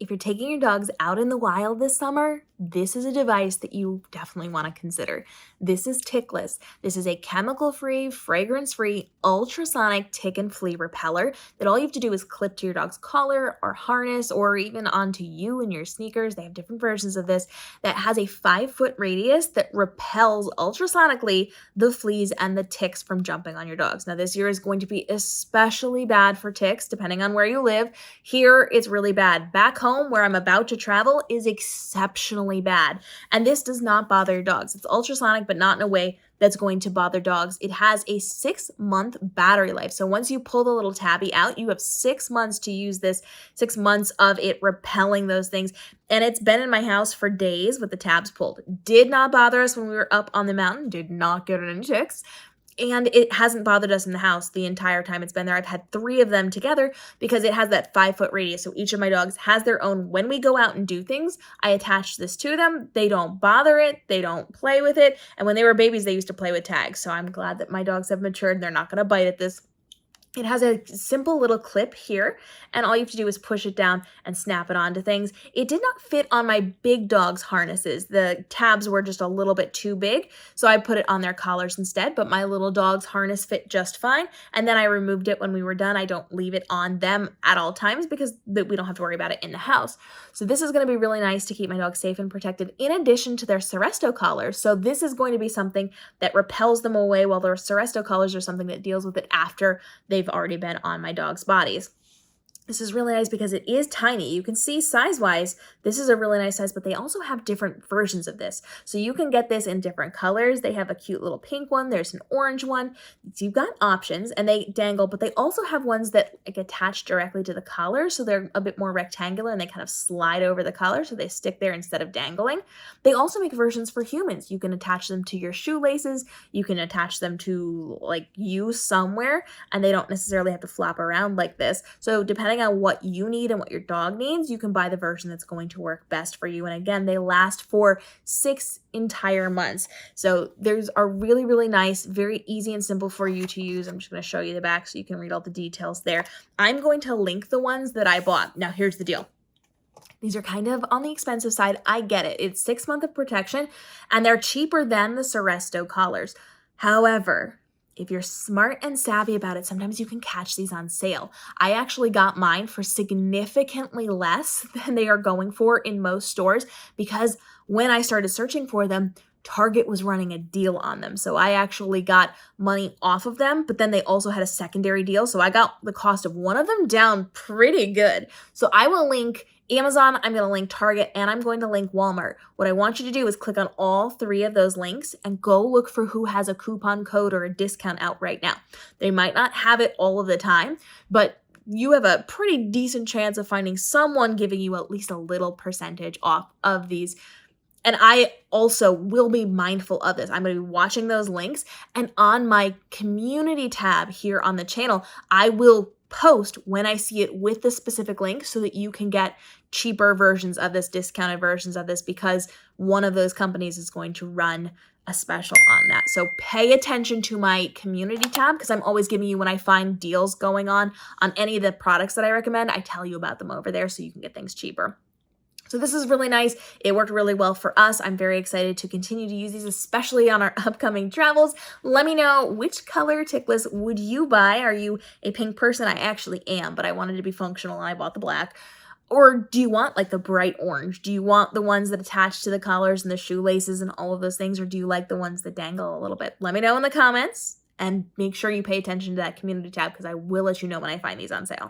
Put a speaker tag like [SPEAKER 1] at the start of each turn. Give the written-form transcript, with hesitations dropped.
[SPEAKER 1] if you're taking your dogs out in the wild this summer, this is a device that you definitely want to consider. This is Tickless. This is a chemical-free, fragrance-free, ultrasonic tick and flea repeller that all you have to do is clip to your dog's collar or harness or even onto you and your sneakers. They have different versions of this that has a 5-foot radius that repels ultrasonically the fleas and the ticks from jumping on your dogs. Now, this year is going to be especially bad for ticks, depending on where you live. Here, it's really bad. Back home, where I'm about to travel, is exceptionally bad. And this does not bother your dogs. It's ultrasonic, but not in a way that's going to bother dogs. It has a 6-month battery life. So once you pull the little tabby out, you have 6 months to use this, 6 months of it repelling those things. And it's been in my house for days with the tabs pulled. Did not bother us when we were up on the mountain. Did not get any ticks. And it hasn't bothered us in the house the entire time it's been there. I've had 3 of them together because it has that 5-foot radius. So each of my dogs has their own. When we go out and do things, I attach this to them. They don't bother it. They don't play with it. And when they were babies, they used to play with tags. So I'm glad that my dogs have matured. They're not going to bite at this. It has a simple little clip here, and all you have to do is push it down and snap it onto things. It did not fit on my big dog's harnesses. The tabs were just a little bit too big, so I put it on their collars instead, but my little dog's harness fit just fine, and then I removed it when we were done. I don't leave it on them at all times because we don't have to worry about it in the house. So this is going to be really nice to keep my dog safe and protected in addition to their Seresto collars. So this is going to be something that repels them away, while their Seresto collars are something that deals with it after they've already been on my dog's bodies. This is really nice because it is tiny. You can see size-wise, this is a really nice size, but they also have different versions of this. So you can get this in different colors. They have a cute little pink one. There's an orange one. So you've got options, and they dangle, but they also have ones that attach directly to the collar. So they're a bit more rectangular, and they kind of slide over the collar, so they stick there instead of dangling. They also make versions for humans. You can attach them to your shoelaces. You can attach them to like you somewhere, and they don't necessarily have to flop around like this. So depending on what you need and what your dog needs, you can buy the version that's going to work best for you. And again, they last for 6 entire months. So there's a really, really nice, very easy and simple for you to use. I'm just going to show you the back so you can read all the details there. I'm going to link the ones that I bought. Now, here's the deal. These are kind of on the expensive side. I get it. It's 6 months of protection, and they're cheaper than the Seresto collars. However, if you're smart and savvy about it, sometimes you can catch these on sale. I actually got mine for significantly less than they are going for in most stores because when I started searching for them, Target was running a deal on them. So I actually got money off of them, but then they also had a secondary deal. So I got the cost of one of them down pretty good. So I will link Amazon, I'm going to link Target, and I'm going to link Walmart. What I want you to do is click on all 3 of those links and go look for who has a coupon code or a discount out right now. They might not have it all of the time, but you have a pretty decent chance of finding someone giving you at least a little percentage off of these. And I also will be mindful of this. I'm going to be watching those links, and on my community tab here on the channel, I will post when I see it with the specific link so that you can get cheaper versions of this, discounted versions of this, because one of those companies is going to run a special on that. So pay attention to my community tab because I'm always giving you, when I find deals going on any of the products that I recommend, I tell you about them over there so you can get things cheaper. So this is really nice. It worked really well for us. I'm very excited to continue to use these, especially on our upcoming travels. Let me know, which color Tickless would you buy? Are you a pink person? I actually am, but I wanted to be functional and I bought the black. Or do you want like the bright orange? Do you want the ones that attach to the collars and the shoelaces and all of those things? Or do you like the ones that dangle a little bit? Let me know in the comments, and make sure you pay attention to that community tab because I will let you know when I find these on sale.